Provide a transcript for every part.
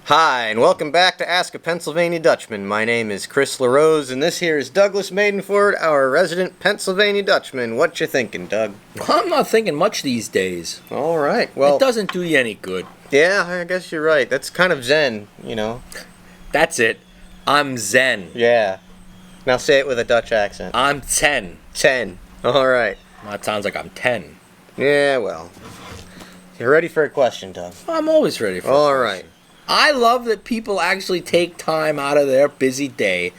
Hi, and welcome back to Ask a Pennsylvania Dutchman. My name is Chris LaRose, and this here is Douglas Maidenford, our resident Pennsylvania Dutchman. What you thinking, Doug? I'm not thinking much these days. All right, well... It doesn't do you any good. Yeah, I guess you're right. That's kind of zen, you know. That's it. I'm zen. Yeah. Now say it with a Dutch accent. I'm 10. 10. All right. That sounds like I'm 10. Yeah, well. You're ready for a question, Doug? I'm always ready for All a right. question. I love that people actually take time out of their busy day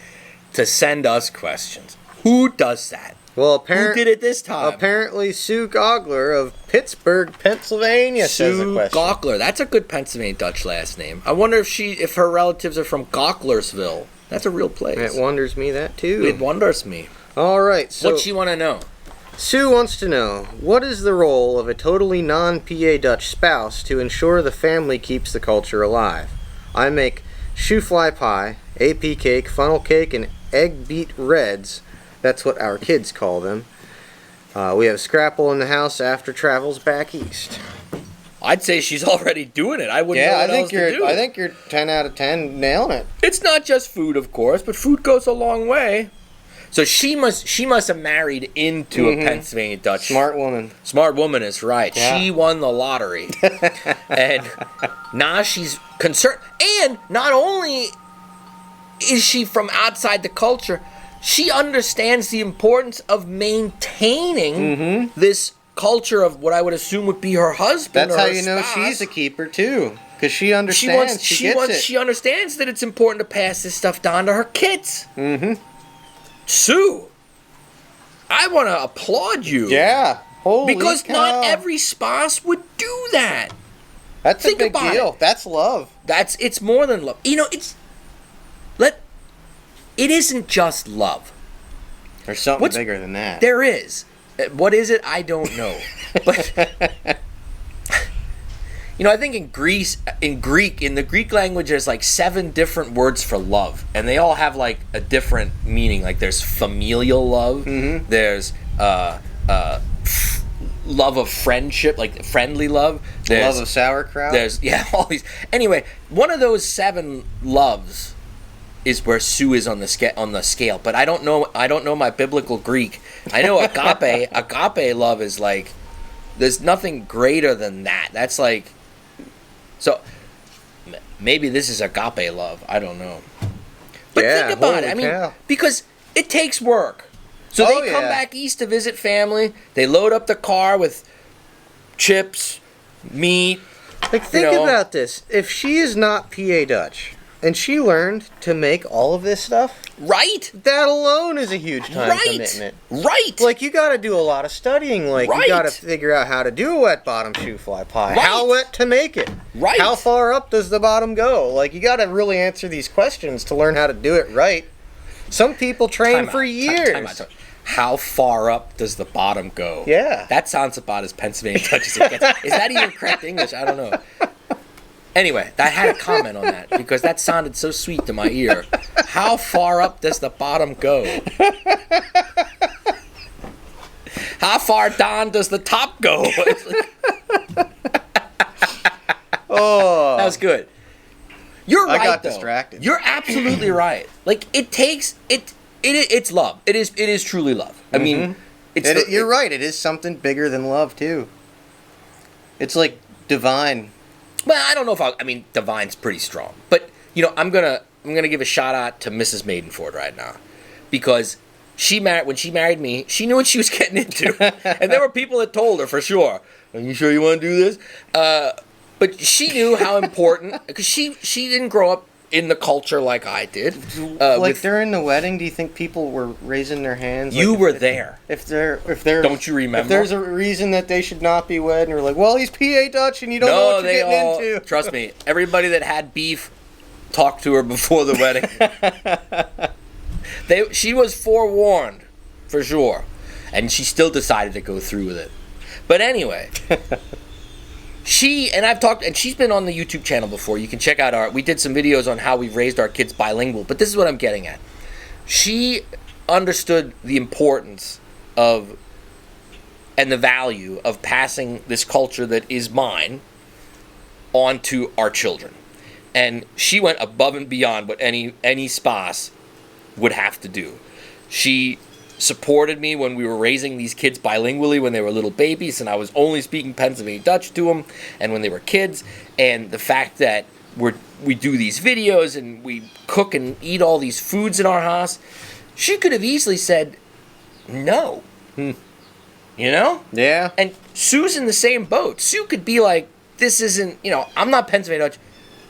to send us questions. Who does that? Well, who did it this time? Apparently, Sue Gaugler of Pittsburgh, Pennsylvania says a question. Sue Gaugler. That's a good Pennsylvania Dutch last name. I wonder if her relatives are from Gauglersville. That's a real place. It wonders me that, too. It wonders me. All right. So what's she want to know? Sue wants to know, what is the role of a totally non-PA Dutch spouse to ensure the family keeps the culture alive? I make shoe fly pie, AP cake, funnel cake, and egg beat reds. That's what our kids call them. We have Scrapple in the house after travels back east. I'd say she's already doing it. I wouldn't know what else to do. I think you're 10 out of 10 nailing it. It's not just food, of course, but food goes a long way. So she must have married into a Pennsylvania Dutch. Smart woman. Smart woman is right. Yeah. She won the lottery. And now she's concerned. And not only is she from outside the culture, she understands the importance of maintaining this culture of what I would assume would be her husband. That's or how her you know spouse. she's a keeper, too. Because she understands. She understands that it's important to pass this stuff down to her kids. Sue, I want to applaud you. Yeah. Holy because cow. not every spouse would do that. That's a big deal. That's love. It's more than love. You know, it isn't just love. There's something bigger than that. There is. What is it? I don't know. But you know, I think in the Greek language, there's like 7 different words for love, and they all have like a different meaning. Like there's familial love, there's love of friendship, like friendly love. There's love of sauerkraut. There's all these. Anyway, one of those 7 loves is where Sue is on the scale. But I don't know my biblical Greek. I know agape. Agape love is like there's nothing greater than that. That's like. So, maybe this is agape love. I don't know. But think about it. I mean, because it takes work. So they come back east to visit family. They load up the car with chips, meat. Like, think about this. If she is not PA Dutch, and she learned to make all of this stuff... Right. That alone is a huge time commitment. Right. Like, you got to do a lot of studying. Like, you got to figure out how to do a wet bottom shoe fly pie. Right. How wet to make it. Right. How far up does the bottom go? Like, you got to really answer these questions to learn how to do it right. Some people train for years. Time out. How far up does the bottom go? Yeah. That sounds about as Pennsylvania Dutch as it gets. Is that even correct English? I don't know. Anyway, I had a comment on that because that sounded so sweet to my ear. How far up does the bottom go? How far down does the top go? Oh, that was good. You're right. I got distracted. You're absolutely right. Like it takes it. It's love. It is truly love. I mean, you're right. It is something bigger than love too. It's like divine. Well, I don't know if I mean, divine's pretty strong, but you know, I'm gonna give a shout out to Mrs. Maidenford right now, because when she married me, she knew what she was getting into, and there were people that told her for sure. Are you sure you want to do this? But she knew how important, because she didn't grow up in the culture like I did. During the wedding, do you think people were raising their hands? You were there. If they're don't you remember? If there's a reason that they should not be wed, and you're like, well, he's PA Dutch, and you don't know what you're getting into. Trust me, everybody that had beef talked to her before the wedding. She was forewarned, for sure, and she still decided to go through with it. But anyway. She's been on the YouTube channel before. You can check out we did some videos on how we've raised our kids bilingual, but this is what I'm getting at. She understood the importance of and the value of passing this culture that is mine on to our children. And she went above and beyond what any spouse would have to do. She supported me when we were raising these kids bilingually when they were little babies, and I was only speaking Pennsylvania Dutch to them, and when they were kids. And the fact that we do these videos and we cook and eat all these foods in our house, she could have easily said no. You know? Yeah. And Sue's in the same boat. Sue could be like, this isn't, I'm not Pennsylvania Dutch.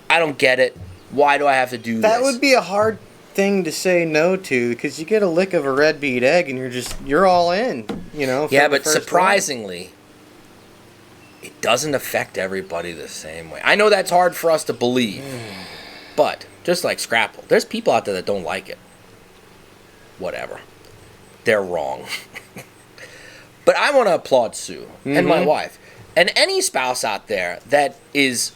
I don't get it. Why do I have to do this? That would be a hard thing to say no to, because you get a lick of a red beet egg and you're all in, Yeah, but surprisingly, it doesn't affect everybody the same way. I know that's hard for us to believe, but just like Scrapple, there's people out there that don't like it. Whatever. They're wrong. But I want to applaud Sue and my wife and any spouse out there that is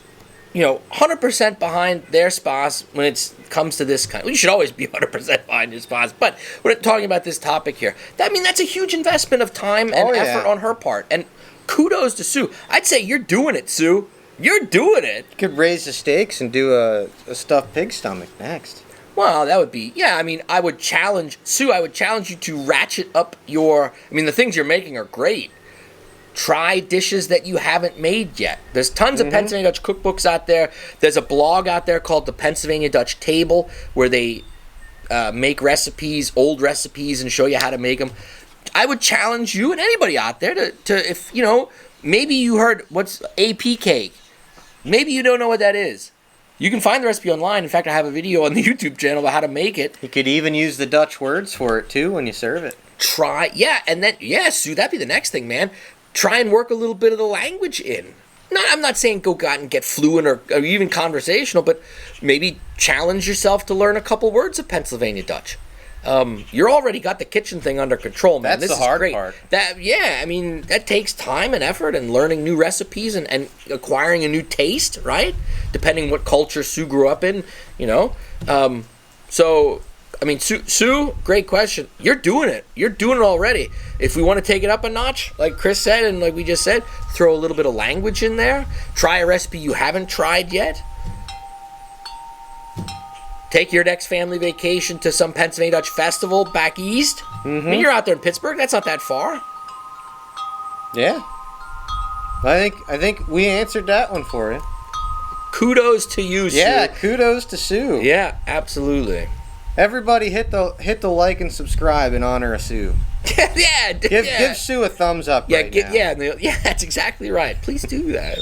100% behind their spouse when it comes to this kind. You should always be 100% behind your spouse, but we're talking about this topic here. That's a huge investment of time and effort on her part. And kudos to Sue. I'd say you're doing it, Sue. You're doing it. You could raise the stakes and do a stuffed pig stomach next. Well, that would be, I would challenge, Sue, I would challenge you to ratchet up the things you're making are great. Try dishes that you haven't made yet. There's tons of Pennsylvania Dutch cookbooks out there. There's a blog out there called the Pennsylvania Dutch Table where they make recipes, old recipes, and show you how to make them. I would challenge you and anybody out there to if, maybe you heard what's AP cake. Maybe you don't know what that is. You can find the recipe online. In fact, I have a video on the YouTube channel about how to make it. You could even use the Dutch words for it, too, when you serve it. Sue, that'd be the next thing, man. Try and work a little bit of the language in. I'm not saying go out and get fluent or even conversational, but maybe challenge yourself to learn a couple words of Pennsylvania Dutch. You're already got the kitchen thing under control, man. That's the hard part. That takes time and effort and learning new recipes and acquiring a new taste, right? Depending what culture Sue grew up in, Sue, great question. You're doing it. You're doing it already. If we want to take it up a notch, like Chris said and like we just said, throw a little bit of language in there. Try a recipe you haven't tried yet. Take your next family vacation to some Pennsylvania Dutch festival back east. You're out there in Pittsburgh. That's not that far. Yeah. I think we answered that one for you. Kudos to you, Sue. Yeah, kudos to Sue. Yeah, absolutely. Everybody hit the like and subscribe in honor of Sue. Give Sue a thumbs up now. That's exactly right. Please do that.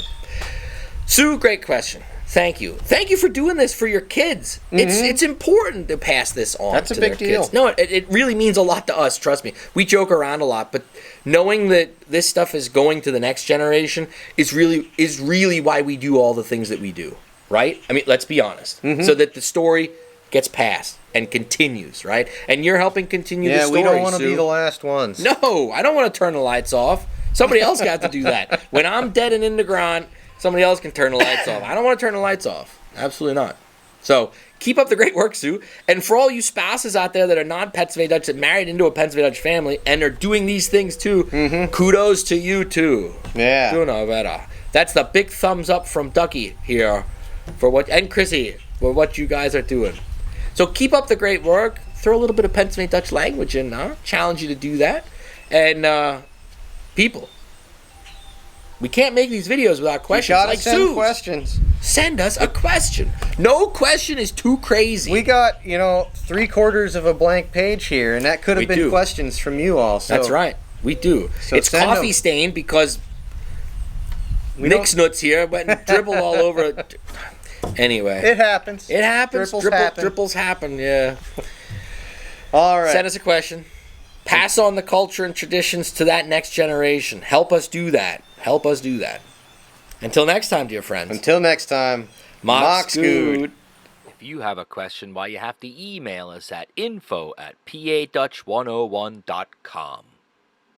Sue, great question. Thank you. Thank you for doing this for your kids. It's important to pass this on. That's a big deal. Kids. No, it really means a lot to us, trust me. We joke around a lot, but knowing that this stuff is going to the next generation is really why we do all the things that we do, right? Let's be honest. So that the story gets passed and continues, right? And you're helping continue the story, we don't want to Sue. be the last ones. No, I don't want to turn the lights off. Somebody else got to do that. When I'm dead and in the ground, somebody else can turn the lights off. I don't want to turn the lights off. Absolutely not. So keep up the great work, Sue. And for all you spouses out there that are not Pennsylvania Dutch, that married into a Pennsylvania Dutch family and are doing these things too, kudos to you too. Yeah. Do no better. That's the big thumbs up from Ducky here and Chrissy for what you guys are doing. So keep up the great work. Throw a little bit of Pennsylvania Dutch language in now. Challenge you to do that. And people, we can't make these videos without questions. You gotta send questions. Send us a question. No question is too crazy. We got, 3/4 of a blank page here, and that could have been questions from you all. So. That's right. We do. So it's coffee stained because Nick's nuts here went and dribbled all over it. Anyway. It happens. It happens. Dribbles happen, yeah. All right. Send us a question. Pass on the culture and traditions to that next generation. Help us do that. Until next time, dear friends. Until next time. Mock's good. If you have a question, you have to email us at info@padutch101.com.